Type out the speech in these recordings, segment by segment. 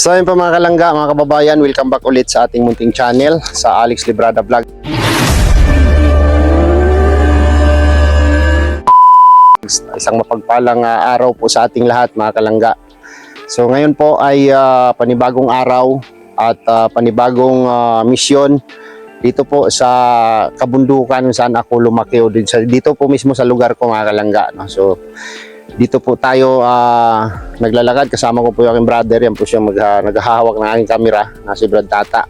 So yun pa mga kalangga, mga kababayan, welcome back ulit sa ating munting channel, sa Alex Librada Vlog. Isang mapagpalang araw po sa ating lahat mga kalangga. So ngayon po ay panibagong araw at panibagong misyon dito po sa kabundukan saan ako lumaki o dito po mismo sa lugar ko mga kalangga, no? So dito po tayo naglalakad, kasama ko po yung aking brother, yan po siya naghahawak ng aking camera, na si Brad Tata.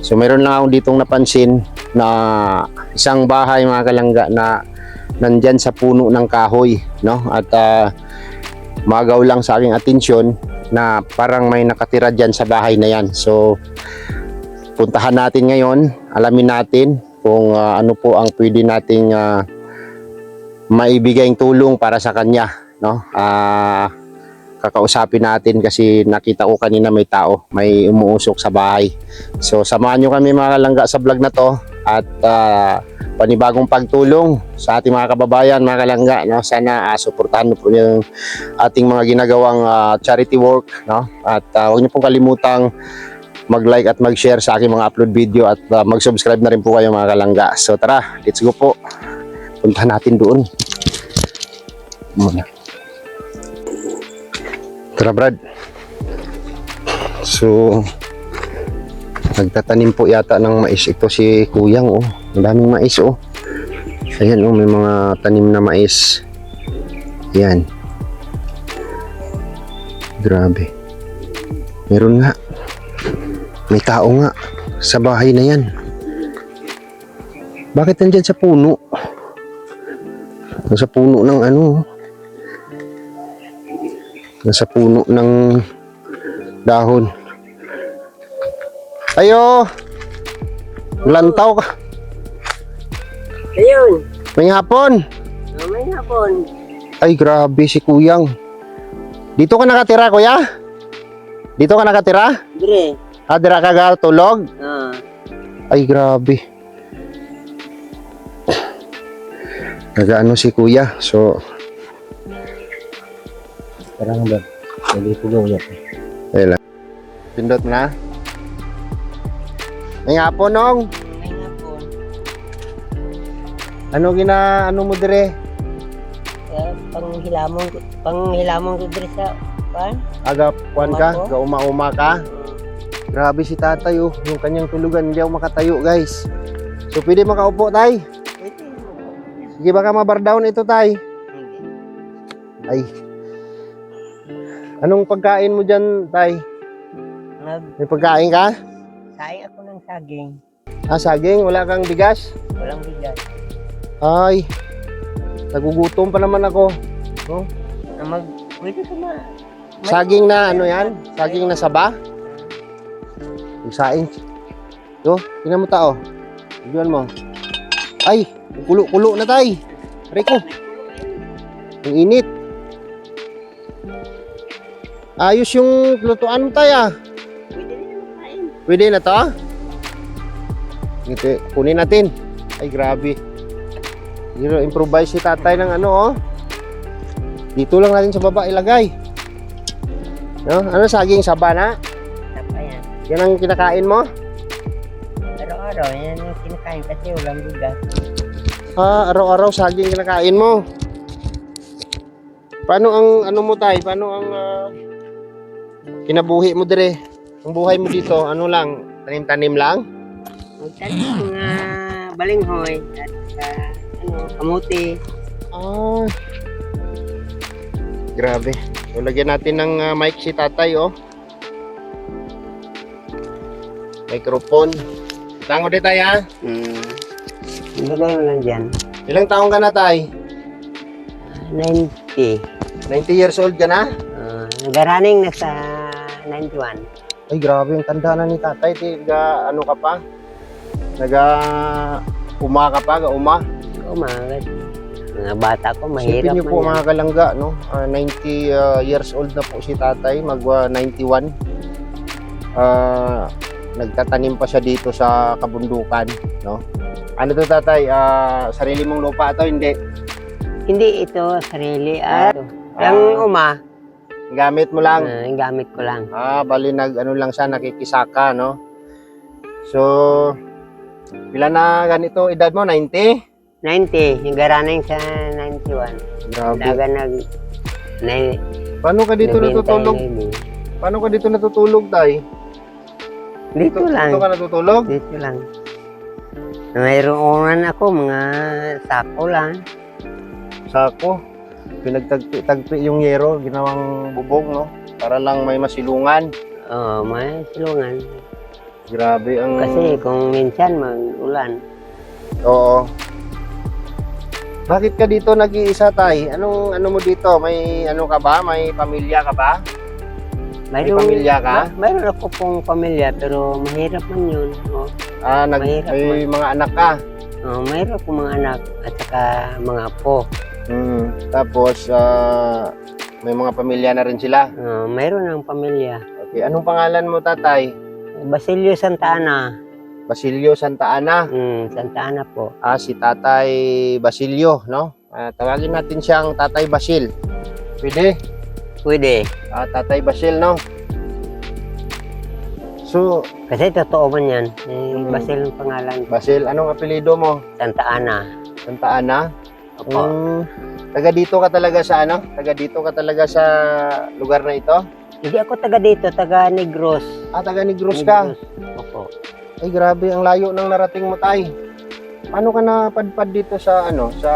So meron lang ako ditong napansin na isang bahay mga kalangga na nandyan sa puno ng kahoy, no? At magaw lang sa aking atensyon na parang may nakatira dyan sa bahay na yan. So puntahan natin ngayon, alamin natin kung ano po ang pwede nating maibigay tulong para sa kanya, no? Kakausapin natin kasi nakita ko kanina may tao, may umuusok sa bahay. So samahan nyo kami mga kalangga sa vlog na to at panibagong pagtulong sa ating mga kababayan mga kalangga, no? Sana suportahan po yung ating mga ginagawang charity work, no? At huwag niyo pong kalimutang mag-like at mag-share sa aking mga upload video at mag-subscribe na rin po kayo mga kalangga. So tara, let's go po. Puntahan natin doon. Muna. Tara Brad. So nagtatanim po yata ng mais ito si Kuyang, oh. Ang daming mais, oh. Ayan, oh, may mga tanim na mais. Yan. Grabe. Meron nga. May tao nga sa bahay na yan. Bakit nandyan sa puno? Nasa puno ng ano? Nasa puno ng dahon. Ayo! Lantaw ka. Ayun. May hapon. May hapon. Ay, grabe si Kuyang. Dito ka nakatira, kuya? Dito ka nakatira? Dire. Dira ka tulog? Ay, grabe. Nagaano si kuya. So, parang ba? Hindi ko gawin yan. Ayun lang. Pindot mo na. May hapon, Nong. May hapon. Ano mo dire? Panghilamon ko dire sa pan. Aga, kuwan ka? Uma ko. Gauma-uma ka? Grabe si tatay, oh. Yung kanyang tulugan, hindi ako makatayo, guys. So, pwede makaupo, tay? Sige, baka mabardown ito, tay. Ay. Anong pagkain mo dyan, tay? May pagkain ka? Saing ako ng saging. Saging? Wala kang bigas? Walang bigas. Ay. Nagugutom pa naman ako. No? Pwede ka Saging na ano yan? Saging na saba? Yung saing. Yo, tingnan mo tao. Bigyan mo. Ay, kulo-kulo na tay. Rico. Ang init. Ayos yung lutuan mo tay. Pwede na to? Ito, kunin natin. Ay, grabe. Improvise si tatay ng ano, oh. Dito lang natin sa baba ilagay. No? Ano, saging saba na? Ayan. Yan ang kinakain mo? Araw-araw, yan yung kinakain kasi walang bigas. Araw-araw saging kinakain mo. Paano ang ano mo tay? Paano ang kinabuhi mo dire? Ang buhay mo dito, ano lang? Tanim-tanim lang? Magtanim mga balinghoy at kamuti. Grabe. So, lagyan natin ng mic si tatay, oh. Microphone. Tango di tayo, ha? Ilagay mo lang dyan. Ilang taong ka na, tay? 90. 90 years old ka na? Nag-running na sa 91. Ay, grabe. Ang tanda na ni tatay. Ano ka pa? Uma ka pa? Uma? Umagat. Mga bata ko, mahirap. Sipin niyo po mga kalangga, no? 90 years old na po si tatay. Mag-91. Nagtatanim pa siya dito sa kabundukan, no? Ano to tatay? Sarili mong lupa to, hindi? Hindi ito sarili. Yung uma. Gamit mo lang. Yung gamit ko lang. Bali ano lang siya, nakikisaka, no? So, pila na ganito edad mo? 90? 90. Yung garanay sa 91. Grabe. Daga Paano ka dito natutulog? Paano ka dito natutulog, tay? Dito lang. Dito ka natutulog? Dito lang. Mayroon ako, mga sako lang. Sako. Pinagtagpi yung yero, ginawang bubong, no? Para lang may masilungan. Oo, may silungan. Grabe ang... Kasi kung minsan mag-ulan. Oo. Bakit ka dito nag-iisa, tay? Ano mo dito? May ano ka ba? May pamilya ka ba? May pamilya ka? Mayroon ako pong pamilya, pero mahirap man yun. Oh. May Mahirap mga anak ka? Mayroon akong mga anak at saka mga apo. Tapos, may mga pamilya na rin sila? Mayroon ng pamilya. Okay. Anong pangalan mo, tatay? Basilio Santa Ana. Basilio Santa Ana. Santa Ana po. Si Tatay Basilio, no? Tawagin natin siyang Tatay Basil. Pwede? Pwede. Tatay Basil, no? So, Kasi totoo man yan. Basil ang pangalan. Basil, anong apelyido mo? Santa Ana. Santa Ana? Opo. Taga dito ka talaga sa ano? Taga dito ka talaga sa lugar na ito? Hindi ako taga dito, taga Negros. Taga Negros ka? Opo. Ay, grabe, ang layo ng narating mo, tay. Paano ka napadpad dito sa ano, sa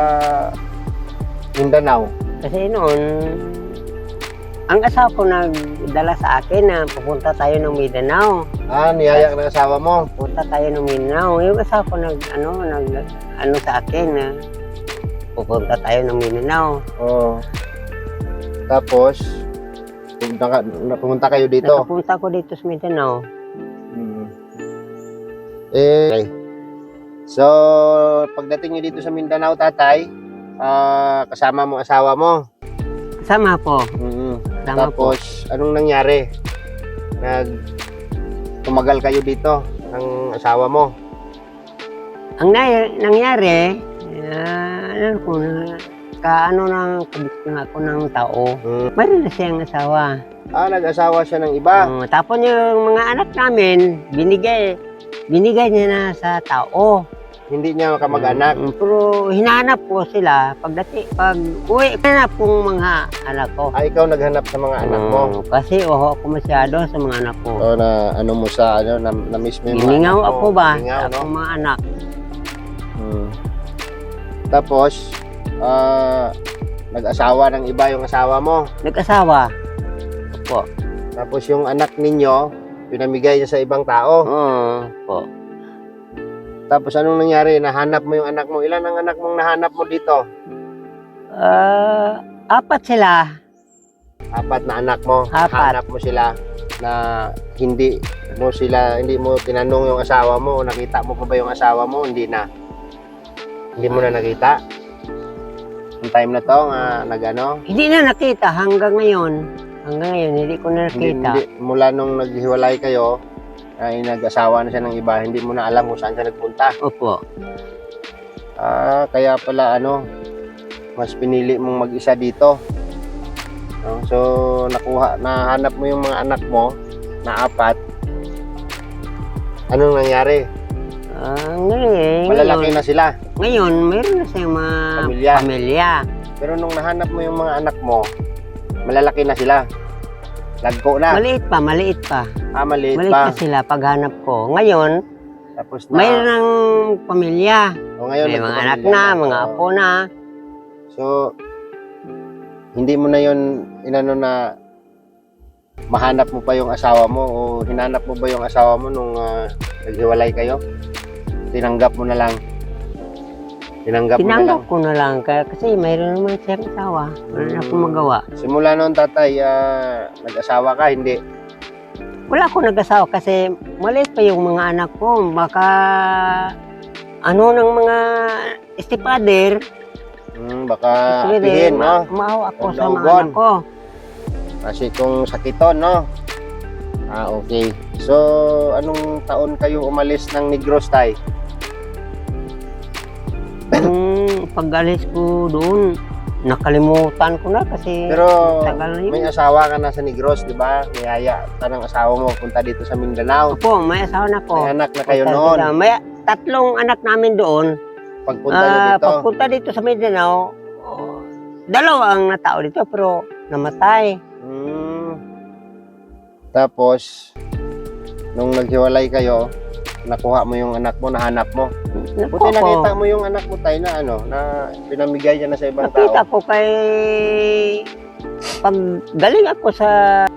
Mindanao? Kasi noon, ang asawa ko nagdala sa akin na pupunta tayo ng Mindanao. Niyaya ka ng asawa mo? Pupunta tayo ng Mindanao. Yung asawa ko nag sa akin na pupunta tayo ng Mindanao. Oo. Tapos, pumunta kayo dito? Nakapunta ko dito sa Mindanao. So, pagdating nyo dito sa Mindanao, tatay, kasama mo asawa mo? Kasama po. Kasama Tapos, anong nangyari? Tumagal kayo dito ng asawa mo? Ang nangyari, kabit na ako ng tao. Mayroon na siyang asawa. Nag-asawa siya ng iba? Tapos yung mga anak namin, binigay niya na sa tao. Hindi niya kamag-anak? Pero hinahanap ko sila pag uwi, hinanap kong mga anak ko. Ikaw naghanap sa mga anak mo? Kasi ako masyado sa mga anak ko. Na-miss mo yung mga Hiningaw anak mo? ako ba? Hiningaw, Sa akong mga anak. Tapos, nag-asawa ng iba yung asawa mo? Nag-asawa. Opo. Tapos yung anak ninyo, pinamigay niya sa ibang tao? Opo. Tapos anong nangyari? Nahanap mo yung anak mo? Ilan ang anak mong nahanap mo dito? 4 sila. 4 na anak mo? 4. Nahanap mo sila na hindi mo tinanong yung asawa mo? Nakita mo pa ba yung asawa mo? Hindi na. Hindi mo na nakita? Yung time na to, Hindi na nakita hanggang ngayon. Hindi ko na nakita. Mula nung naghiwalay kayo, ay nag-asawa na siya ng iba, hindi mo na alam kung saan siya nagpunta. Opo. Kaya pala mas pinili mong mag-isa dito. So, nahanap mo yung mga anak mo na 4. Anong nangyari? Malalaki na sila. Ngayon, mayroon na siyang mga pamilya. Pero nung nahanap mo yung mga anak mo, malalaki na sila. Lagko na. Maliit pa. Maliit Maliit pa sila paghanap ko. Ngayon, tapos mayroon ng pamilya. Ngayon, may mga anak na, mga apo na. So, hindi mo na yon na mahanap mo pa yung asawa mo o hinanap mo ba yung asawa mo nung naghiwalay kayo? Tinanggap mo na lang? Tinanggap ko na lang kasi mayroon naman siyang asawa. Wala na akong magawa. Simula noon, tatay, nag-asawa ka, hindi? Wala akong nag-asawa kasi maliit pa yung mga anak ko. Baka ng mga stepfather. Baka apihin, no? Maawa ako sa mga Ugon. anak ko. Kasi kung sakiton, no? Okay. So, anong taon kayo umalis ng Negros, tay? Pag-alis ko doon, nakalimutan ko na kasi Pero tagal na yun. may asawa ka na sa Negros, di ba? Niyaya ka ng asawa mo punta dito sa Mindanao. Opo, may asawa na ko. May anak na kayo Punta noon. dito. May 3 anak namin doon. Pagpunta nyo dito. Pagpunta dito sa Mindanao, 2 ang natao dito pero namatay. Tapos, nung naghiwalay kayo, nakuha mo yung anak mo, nahanap mo. Buti nakita mo yung anak mo tayo na na pinamigay niya na sa ibang Nakita tao. ko kay pag galing ako sa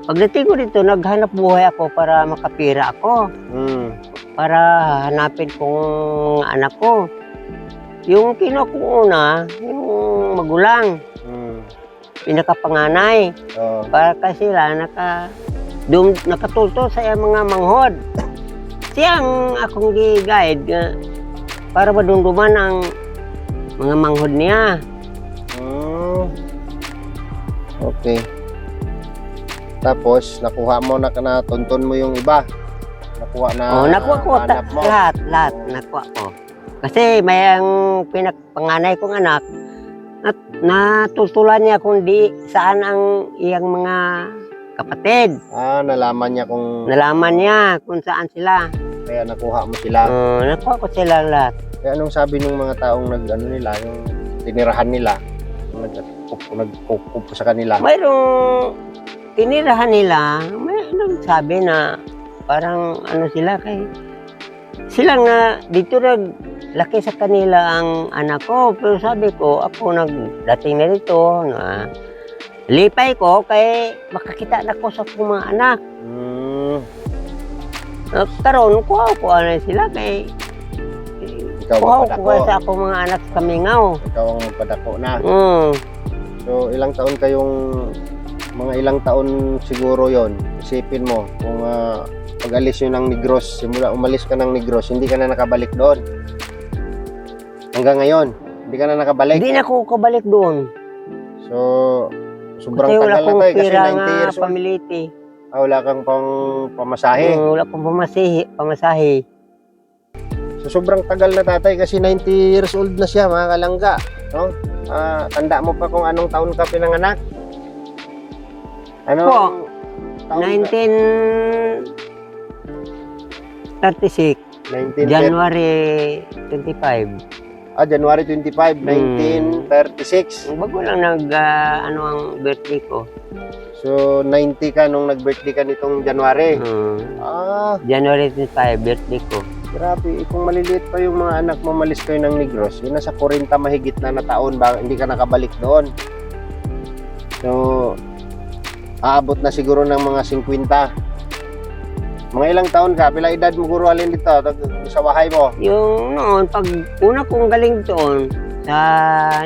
pagdating ko dito, naghanap buhay ako para makapira ako. Para hanapin kong anak ko. Yung kinuha ko una, yung magulang, pinakapanganay. Oh. Para kasi sila nakatulto sa iyang mga manghod. Siya ang akong gi-guide para madumduman ang mga manghod niya. Okay. Tapos, nakuha mo natuntun mo yung iba. Nakuha na Nakuha ko hanap mo. lahat nakuha ko. Kasi may ang pinakapanganay kong anak at natutulan niya kung saan ang iyang mga kapatid. Nalaman niya kung Nalaman niya kung saan sila. kaya nakuha mo sila. Nakuha ko sila lahat. Kaya anong sabi ng mga taong nila, yung tinirahan nila, nagkukupo sa kanila? Mayroong tinirahan nila, may sabi na parang sila kay sila nga dito laki sa kanila ang anak ko, pero sabi ko ako nagdating na dito na lipay ko kay makakita na ko sa akong mga anak. Karon ko sila kay Ikaw ang ko padako. sa akong mga anak sa Mingaw. Ikaw ang padako na. Mm. So, mga ilang taon siguro yon. Isipin mo, kung pag-alis yun ng Negros, simula umalis ka ng Negros, hindi ka na nakabalik doon. Hanggang ngayon, hindi ka na nakabalik. Hindi na ako kabalik doon. So, sobrang Kasi wala tagal na akong tayo kasi pera 90 nga years old. pamiliti. Wala kang pang pamasahe. Wala akong pamasahe. So, sobrang tagal na tatay kasi 90 years old na siya, mga kalangga. No? Tanda mo pa kung anong taon ka pinanganak? Ano? Po, taon ka? 1936, 1930. January 25. January 25, 1936. Bago lang ang birthday ko. So, 90 ka nung nag-birthday ka nitong January. January 25, birthday ko. Grabe. Kung maliliit pa yung mga anak mo, malis kayo ng Negros, yun nasa 40 mahigit na taon, hindi ka nakabalik doon. So, aabot na siguro ng mga 50. Mga ilang taon ka? Pila edad mo guro alin dito sa bahay mo? Yung noon, pag una kong galing doon sa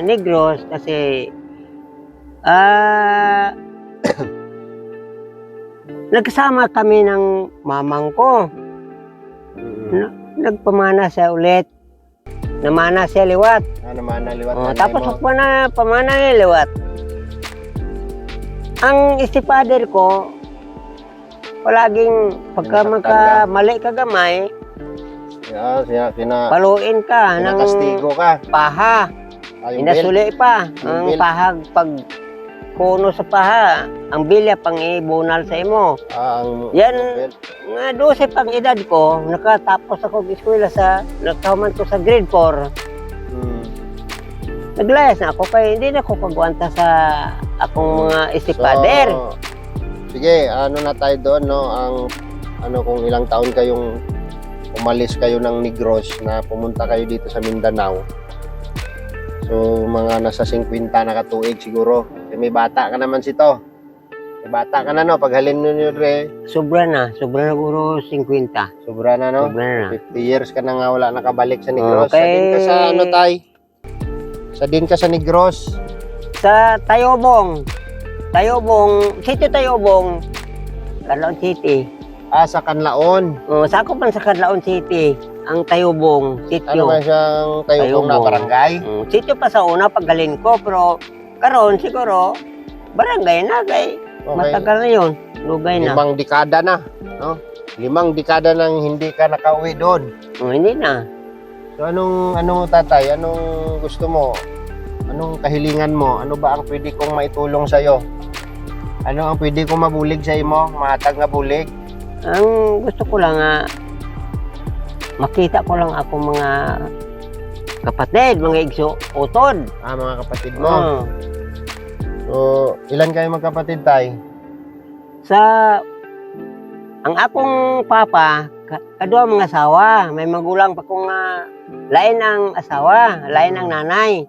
Negros, kasi nagkasama kami ng mamang ko. Nagpamana siya ulit. Namana siya liwat. Naman naliwat. Tapos ako na pamana niya liwat. Ang stepfather ko, palaging pagka magkamali ka gamay, paluin ka ng Kinakastigo ka. paha. Inasuli pa. Ang pahag pag kuno sa paha, ang bilya pang ibunal sa imo. Yan, nga 12 pang edad ko, nakatapos ako ng eskwela nagkahuman ko sa grade 4. Naglayas na ako kaya hindi na ako pagwanta sa akong mga stepfather. So, sige, na tayo doon, no? Kung ilang taon kayong umalis kayo ng Negros na pumunta kayo dito sa Mindanao. So, mga nasa 50 na katuig siguro. May bata ka naman sito. May bata ka na, no? Paghalin nyo re. Sobra na guro 50. Sobra na, no? Sobra na. 50 years ka na nga wala nakabalik sa Negros. Okay. Sa din ka sa tay? Sa din ka sa Negros. Sa Tayobong, Sitio Tayobong, Canlaon City. Sa Canlaon. Sakop man sa Canlaon City, ang Tayobong, Ano sitio. ba siyang Tayobong na barangay? Sitio pa sa una paggalin ko, pero karon siguro, barangay na, kay matagal na yun. Lugay na. 5 dekada na, no? 5 dekada nang hindi ka nakauwi doon. Hindi na. So anong tatay, anong gusto mo? Anong kahilingan mo? Ano ba ang pwede kong maitulong sa'yo? Ano ang pwede kong mabulig sa imo? Mahatag nga bulig? Ang gusto ko lang makita ko lang ako mga kapatid, mga igso, utod. Mga kapatid mo. Oo. So, ilan kayo magkapatid, tay? Ang akong papa, kadua mga asawa. May magulang pa kong lain ang asawa, lain ang nanay.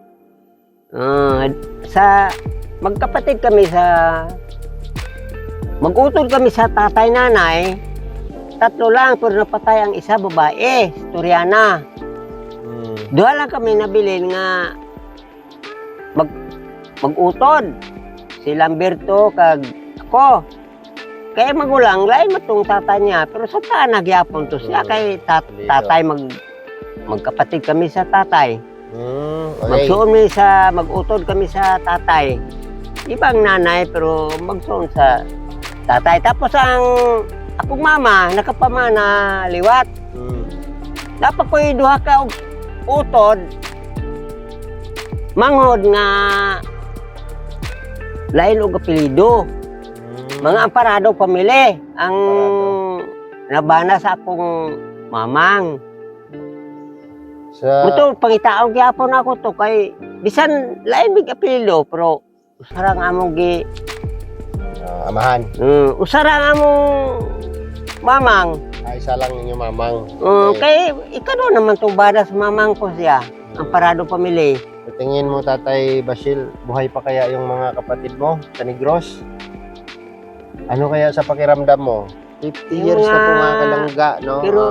Magkapatid kami mag-utol kami sa tatay nanay. 3 lang, pero napatay ang isa babae, Storiana. Duha lang kami nabilin nga mag-utod. Si Lamberto kag ako. Kaya magulang, lain matong tatay niya, pero sa taan nagyapon to siya kay tatay magkapatid kami sa tatay. Okay. Mag-utod kami sa tatay. Ibang nanay pero magsuon sa tatay. Tapos ang akong mama nakapamana liwat. Dapat ko'y duha ka utod manghod nga lain og apelyido. Mga amparado pamili ang nabana sa akong mamang. Muto pangitaon gyapon ako to kay bisan lain big apelyido pero usara nga among amahan. Usara nga among mamang. Isa lang ninyo mamang. Kay ikano naman to bada sa mamang ko siya. Amparado pamili. Tingin mo, Tatay Basil, buhay pa kaya yung mga kapatid mo sa Negros? Ano kaya sa pakiramdam mo? 50 years na po mga kalangga, no? Pero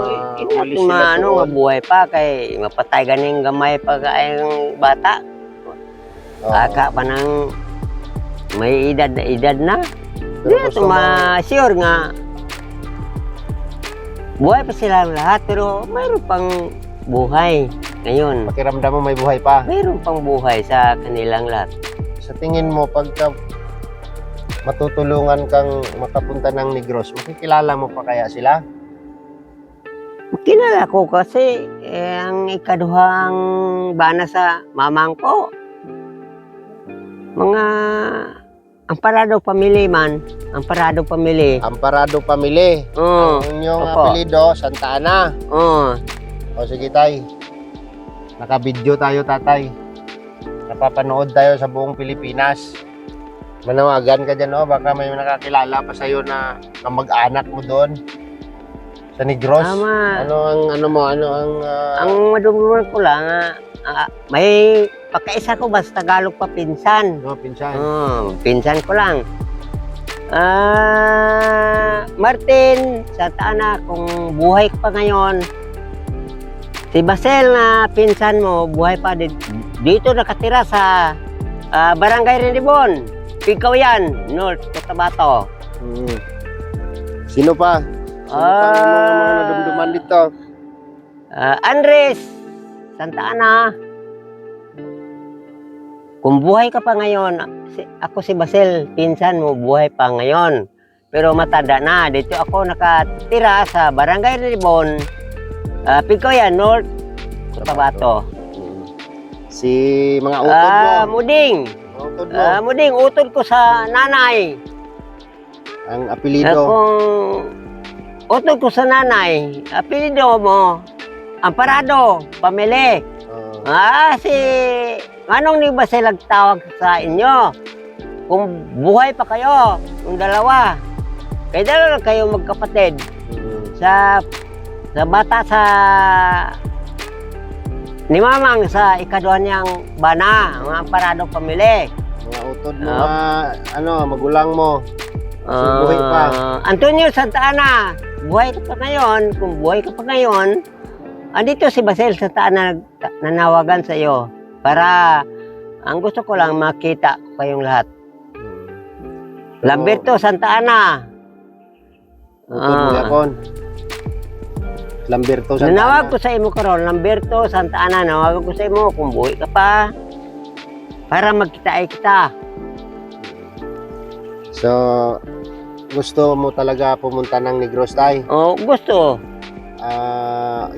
hindi nga buhay pa kay mapatay ganing gamay pa kayong bata. Kaka pa nang may edad na. Hindi ito ma-sure nga buhay pa sila lahat pero mayroon pang buhay ngayon. Pakiramdam mo may buhay pa? Mayroon pang buhay sa kanilang lahat. Sa tingin mo, pagka matutulungan kang makapunta ng Negros, makikilala mo pa kaya sila? Kilala ko kasi ang ikaduhang bana sa mamang ko. Mga Amparado Family man. Amparado Family. Amparado Family. Ang inyong apelido, Santa Ana. O sige, tay. Naka-video tayo, tatay. Napapanood tayo sa buong Pilipinas. Manawagan ka dyan, no? Baka may nakakilala pa sa'yo na mag-anak mo doon sa Negros. Tama. Ang madumunan ko lang, may pagkaisa ko basta Tagalog pa pinsan. pinsan. Pinsan ko lang. Martin, Santa Ana, kung buhay ka pa ngayon, si Basel na pinsan mo, buhay pa dito nakatira sa Barangay Rendibon. Ikaw yan, North Cotabato. Sino pa? Sino pa ang mga nadumduman dito? Andres, Santa Ana. Kung buhay ka pa ngayon, ako si Basel, pinsan mo, buhay pa ngayon. Pero matanda na. Dito ako nakatira sa Barangay Rendibon. Picoyan, North Cotabato. Si mga utod mo. Muding. Utod mo. Muding, utod ko sa nanay. Ang apelido. Utod ko sa nanay. Apelido mo, Amparado, Pamili. Anong ni ba sila tawag sa inyo? Kung buhay pa kayo, yung dalawa. Kaya dalawa kayo magkapatid. Sa bata ni Mamang sa ikaduhan niyang bana, mga Amparado Pamili. Mga utod mo, magulang mo. Buhay pa. Antonio Santa Ana, buhay ka pa ngayon. Kung buhay ka pa ngayon, andito si Basel Santa Ana nanawagan sa iyo. Para ang gusto ko lang makita kayong lahat. Lamberto Santa Ana. Utod mo yapon. Lamberto Santa Ana. Nanawag ko sa imo karon, Lamberto Santa Ana, nawag ko sa imo kung buhay ka pa para magkita kita. So, gusto mo talaga pumunta ng Negros, tay? Gusto.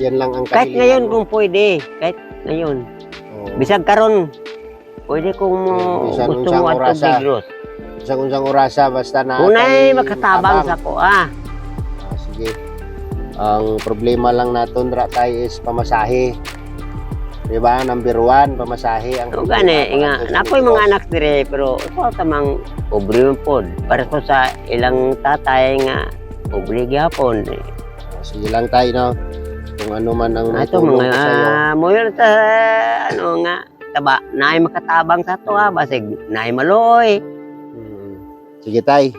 Yan lang ang Kahit kahilingan ngayon mo. kung pwede, kahit ngayon. Bisag karon Pwede kung Bisan gusto unsang mo at orasa. Negros. Unsang orasa basta na Unay makatabang sa ko, sige. Ang problema lang naton dra tay is pamasahe. Di ba? Number 1, pamasahe ang So, gani, nga, paadto sa napoy Negros. mga anak dire, pero ito tamang pobre yung pod. Para ko sa ilang tatay nga, pobre gyapon. Sige lang tay, no? Kung ano man ang Ato naitulong mga, ko sa'yo. moyo ta, ano nga, taba, naay makatabang sa to basig, naay maloy. Sige tay,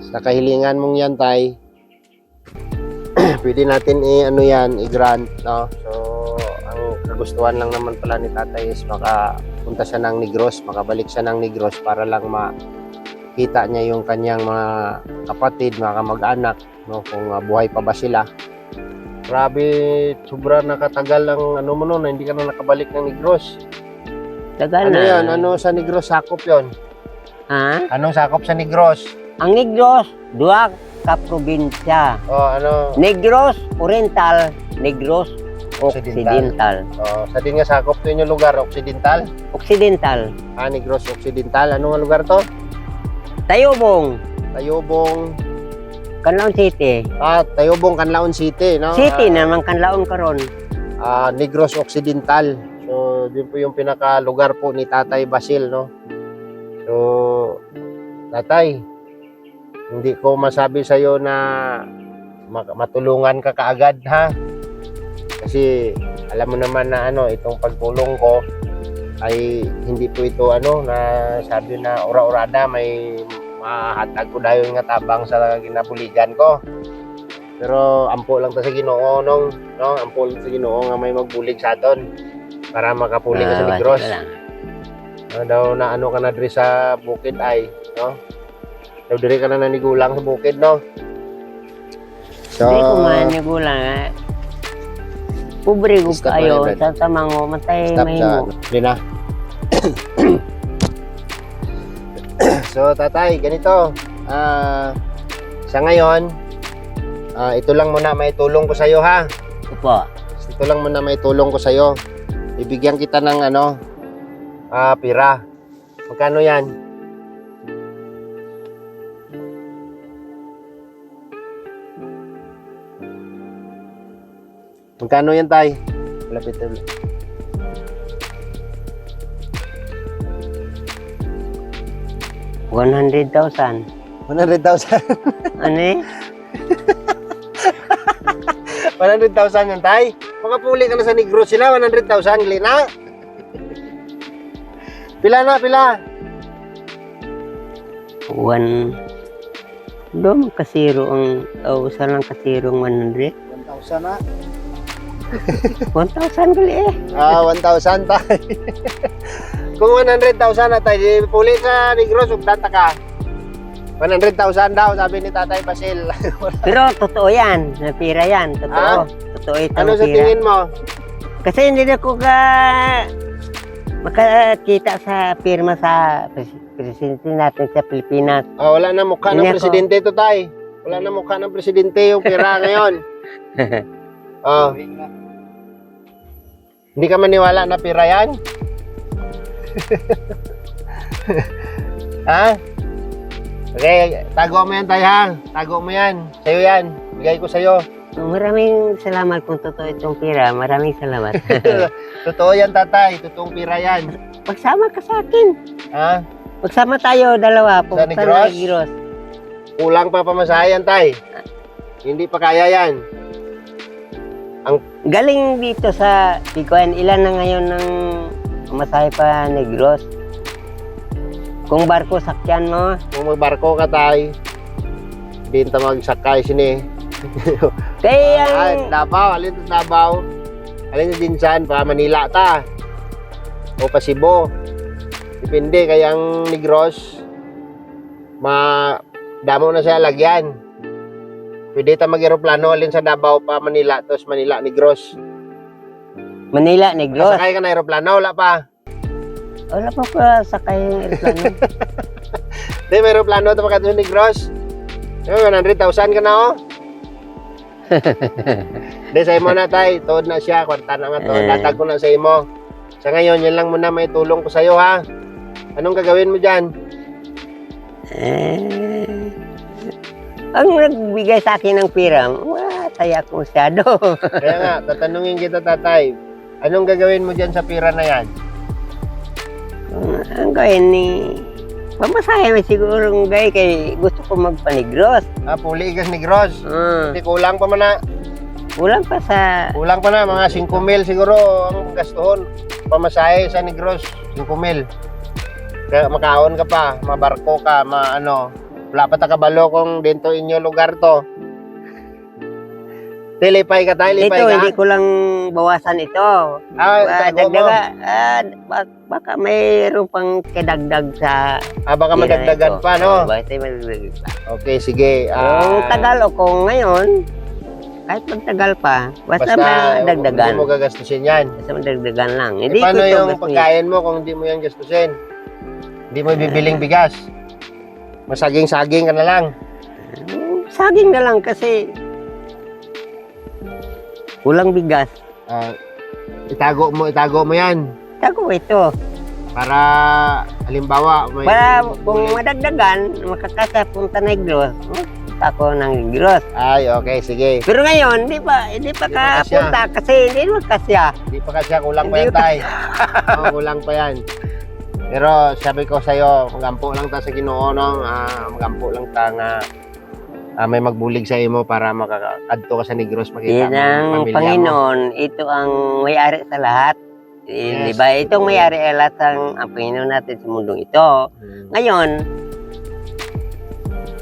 sa kahilingan mong yan tay, pwede natin ano yan, i-grant, no? So, ang kagustuhan lang naman pala ni tatay is makapunta siya ng Negros, makabalik siya ng Negros para lang makita niya yung kanyang mga kapatid, mga kamag-anak, no? Kung buhay pa ba sila. Grabe, sobra nakatagal ang ano mo noon, hindi ka na nakabalik ng Negros. Tagal Ano na. yun? Ano sa Negros sakop yon? Ha? Anong sakop sa Negros? Ang Negros, duha ka probinsya. O ano? Negros Oriental, Negros Occidental. Sa din nga sakop to yung lugar, Occidental. Occidental, Negros Occidental. Ano nga lugar to? Tayobong, Tayobong. Canlaon City. Tayobong, Canlaon City, no? City naman Canlaon karon. Negros Occidental. So, yun po yung pinaka lugar po ni Tatay Basil, no? So, Tatay, hindi ko masabi sa'yo na matulungan ka kaagad, ha? Kasi alam mo naman na itong pagtulong ko ay hindi po ito na sabi na ura-urada, may mahatag ko dayon nga tabang sa ginabuligan ko. Pero ampo lang ta sa Ginoo no? Ampo lang sa Ginoo nga may magbulig sa aton para makapuling ka sa Negros. Daw na ka na diri sa bukid ay, no? Daw diri ka na nanigulang sa bukid, no? So, Hindi ko man nigulang. Pobre ko Stop kayo na, sa tamango matay stop sa mahimo. Di na. So, tatay, ganito. Sa ngayon, ito lang muna may tulong ko sa'yo, ha? Opo. Ito lang muna may tulong ko sa'yo. Ibigyan kita ng pira. Magkano yan? Magkano yan, tay? Malapit na. $100,000. 100,000. Ano eh? 100,000 yan, tay? Makapuli ka na sa Negros sila, 100,000, Glina. Pila na, pila. Doon kasiro ang usa lang kasirong 100. 1,000 na. 1,000 gali eh. 1,000 tay. Kung 100,000 na tay, di puli sa Negros, ugdata ka. 100,000 daw, sabi ni Tatay Basil. Pero totoo yan, napira yan, totoo. Totoo ito Ano sa napira. tingin mo? Kasi hindi na ko makakita sa pirma sa presidente natin sa Pilipinas. Wala na mukha ng Hindi ako. presidente to, tay. Wala na mukha ng presidente yung pira ngayon. Hindi ka maniwala na pira yan? Ha? Okay, tago mo yan, tay, ha? Tago mo yan. Sa'yo yan. Bigay ko sa'yo. Maraming salamat kung totoo itong pira. Maraming salamat. Totoo yan, tatay. Totoong pira yan. Magsama ka sa akin. Ha? Magsama tayo, dalawa. Pupunta Negros? na Negros. Kulang pa pamasahe yan, tay. Hindi pa kaya yan. Galing dito sa Tiguan, ilan na ngayon ng masahe pa Negros? Kung barko sakyan mo, Kung magbarko ka, tay, hindi ta magsakay sini. kaya Davao, alin sa Davao? Alin sa Dinsan, pa Manila ta. O pa Cebu. Depende, kaya ang Negros, damo na siya lagyan. Pwede ta mag-aeroplano, alin sa Davao pa Manila, tapos Manila, Negros. Manila, Negros. Sakay ka na aeroplano, wala pa. Wala pa pa sakay yung aeroplano. Di, may aeroplano ito pagkat sa Negros. 100,000 ka na, oh. Di, sa imo na, tay. Tuod na siya. Kwarta na nga to. Datag ko na sa imo. Sa ngayon, yan lang muna may tulong ko sa'yo, ha? Anong gagawin mo dyan? Ang nagbigay sa akin ng pira, saya ko masyado. Kaya nga, tatanungin kita, tatay. Anong gagawin mo dyan sa pira na yan? Ang gawin ni... Pamasahe mo siguro ng gay kay gusto ko magpanigros. Puli igas ni Gross. Hindi kulang pa man na. Kulang pa sa... Kulang pa na, mga 5 mil siguro ang gastuhon. Pamasahe sa Negros, 5 mil. Kaya makaon ka pa, mabarko ka, wala pa ta kabalo kung dito inyo lugar to. Lipay ka tayo, lipay Ito, ka. hindi ko lang bawasan ito. Itago mo. Dagdaga, baka mayroon pang kadagdag sa... Baka pira madagdagan ito. pa, no? Basta madagdagan pa. Okay, sige. Kung tagal o kung ngayon, kahit magtagal pa, basta madagdagan. Hindi mo gagastusin yan. Basta madagdagan lang. Paano ko ito yung pagkain mo kung hindi mo yan gastusin? Hindi mo bibiling bigas. Masaging-saging ka na lang. Saging na lang kasi kulang bigas. Itago mo yan. Tago ito. Para halimbawa may Para kung madagdagan, makakasa punta na Negros. Ako ng Negros. Ay, okay, sige. Pero ngayon, hindi pa pa kapunta kasi hindi naman kasya. Hindi pa kasi kulang pa Hindi yan, tay. Kulang pa yan. Pero sabi ko sa'yo, magampo lang ta sa Ginoo, no? Magampo lang ta nga may magbulig sa imo para makakadto ka sa Negros, makita Yan mo ang pamilya mo. Panginoon, ito ang may-ari sa lahat. Yes. Diba? Itong may-ari sa lahat ang Panginoon natin sa mundong ito. Ngayon,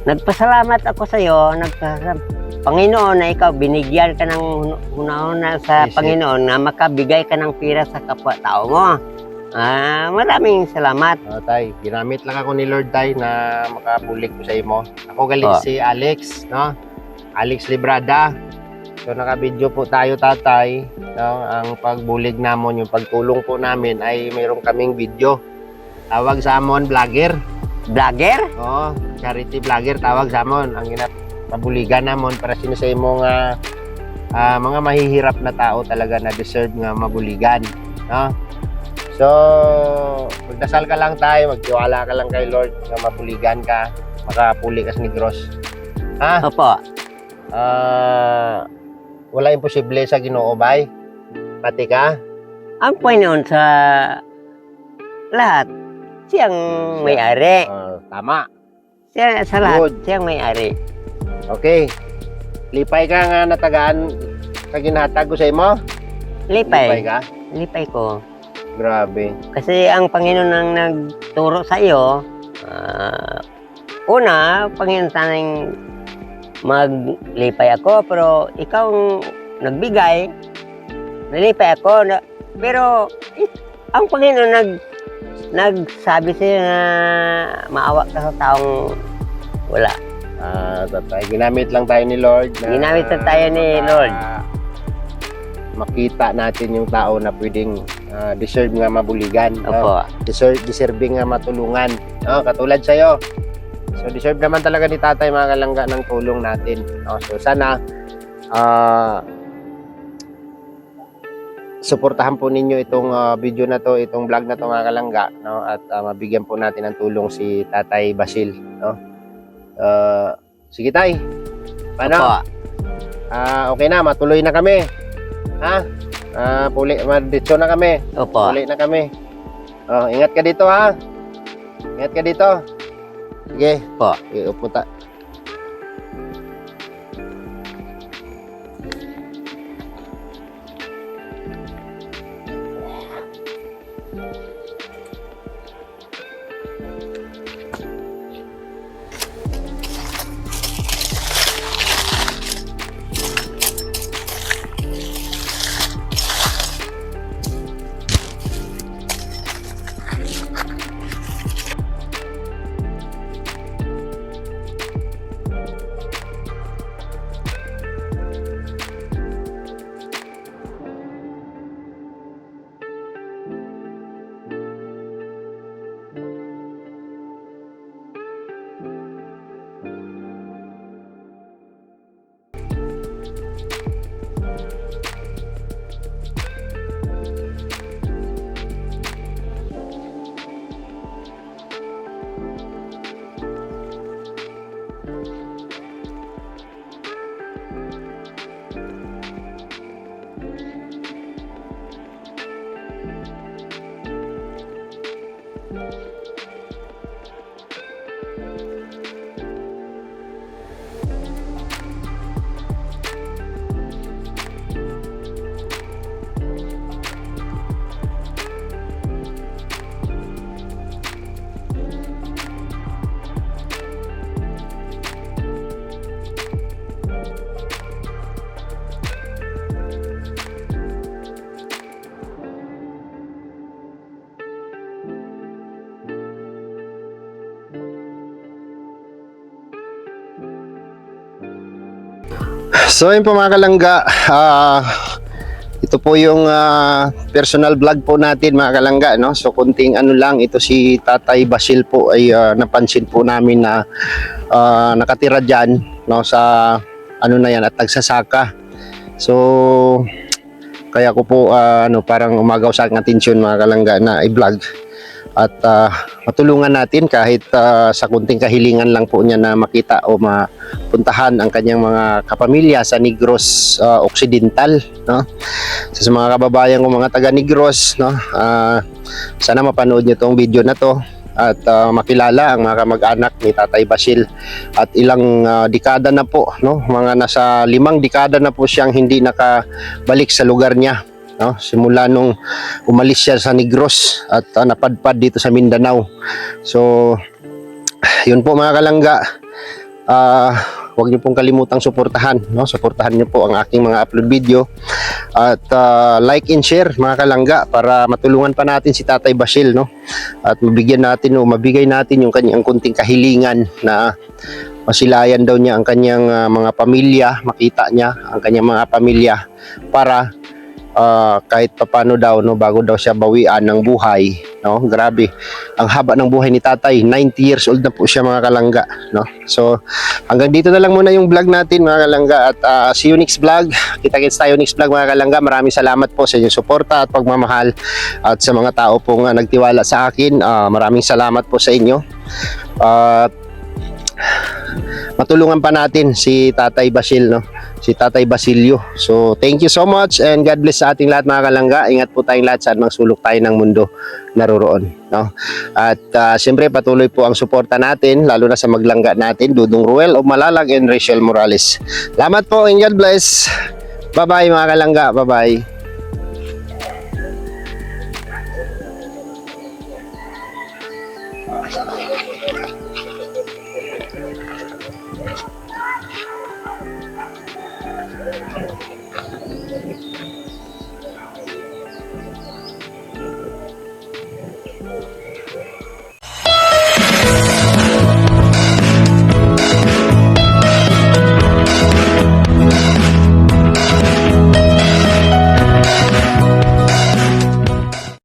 nagpasalamat ako sa iyo, Panginoon na ikaw binigyan ka ng hunahuna sa Yes, Panginoon na makabigay ka ng pira sa kapwa-tao mo. Maraming salamat. Tay, ginamit lang ako ni Lord, tay, na makabulig ko sa imo. Ako galing si Alex, no? Alex Librada. So naka-video po tayo, tatay, no? Ang pagbulig namon, yung pagtulong po namin ay mayroon kaming video. Tawag sa amon vlogger. Vlogger? Oo, charity vlogger tawag sa amon. Ang pabuligan namon para sino sa imo nga mga mahihirap na tao talaga na deserve nga mabuligan, no? So, magdasal ka lang tayo, magtiwala ka lang kay Lord na mabuligan ka, makapuli ka sa Negros. Ha? Opo. Wala imposible sa Ginoo, bay. Pati ka? Ang Panginoon sa lahat, siyang may-ari. Tama. Siya, sa lahat, Good. siyang may-ari. Okay. Lipay ka nga natagaan sa ginhatag ko sa imo? Lipay Lipay. ka? Lipay ko. Grabe. Kasi ang Panginoon ang nagturo sa iyo, una, Panginoon sanang maglipay ako, pero ikaw ang nagbigay, nalipay ako, pero ang Panginoon nagsabi sa'yo na maawa ka sa taong wala. Tatay, ginamit lang tayo ni Lord. Ginamit lang tayo ni Lord. Makita natin yung tao na pwedeng deserve nga mabuligan. Opo. Deserving nga matulungan. Katulad sa'yo. So, deserve naman talaga ni tatay mga kalangga ng tulong natin. So, sana suportahan po ninyo itong video na to, itong vlog na to mga kalangga, no? At mabigyan po natin ng tulong si Tatay Basil, no? Sige tay. Paano? Opo. Okay na, matuloy na kami. Ha? Maditso na kami. Opo. Matuloy na kami. Ingat ka dito, ha? Ingat ka dito. Sige. Opo. Upo ta. So yun po mga kalangga, ito po yung personal vlog po natin mga kalangga, no? So kunting ano lang, ito si Tatay Basil po ay napansin po namin na nakatira dyan, no, sa ano na yan at nagsasaka. So kaya ko po parang umagaw sa aking atensyon mga kalangga na i-vlog at matulungan natin kahit sa kunting kahilingan lang po niya na makita o mapuntahan ang kanyang mga kapamilya sa Negros Occidental, no? So, sa mga kababayan ko mga taga Negros, no, sana mapanood niyo tong video na to at makilala ang mga kamag-anak ni Tatay Basil at ilang dekada na po, no, mga nasa 5 dekada na po siyang hindi nakabalik sa lugar niya, no, simula nung umalis siya sa Negros at napadpad dito sa Mindanao. So yun po mga kalangga, huwag niyo pong kalimutang suportahan, no, suportahan niyo po ang aking mga upload video at like and share mga kalangga para matulungan pa natin si Tatay Basil, no, at mabigyan natin o mabigay natin yung kanyang kunting kahilingan na masilayan daw niya ang kanyang mga pamilya, makita niya ang kanyang mga pamilya para kahit papano daw, no, bago daw siya bawian ng buhay, no. Grabe ang haba ng buhay ni Tatay, 90 years old na po siya mga kalangga, no. So hanggang dito na lang muna yung vlog natin mga kalangga at see you next vlog. Kita-kits tayo next vlog mga kalangga. Maraming salamat po sa inyong suporta at pagmamahal at sa mga tao pong nagtiwala sa akin, maraming salamat po sa inyo. Matulungan pa natin si Tatay Basil, no, si Tatay Basilio. So thank you so much and God bless sa ating lahat mga kalangga. Ingat po tayong lahat saan mang sulok tayo ng mundo naroroon, no. At siyempre patuloy po ang suporta natin lalo na sa maglangga natin, Dudong Ruel of Malalag and Rachel Morales. Salamat po and God bless. Bye bye mga kalangga, bye bye.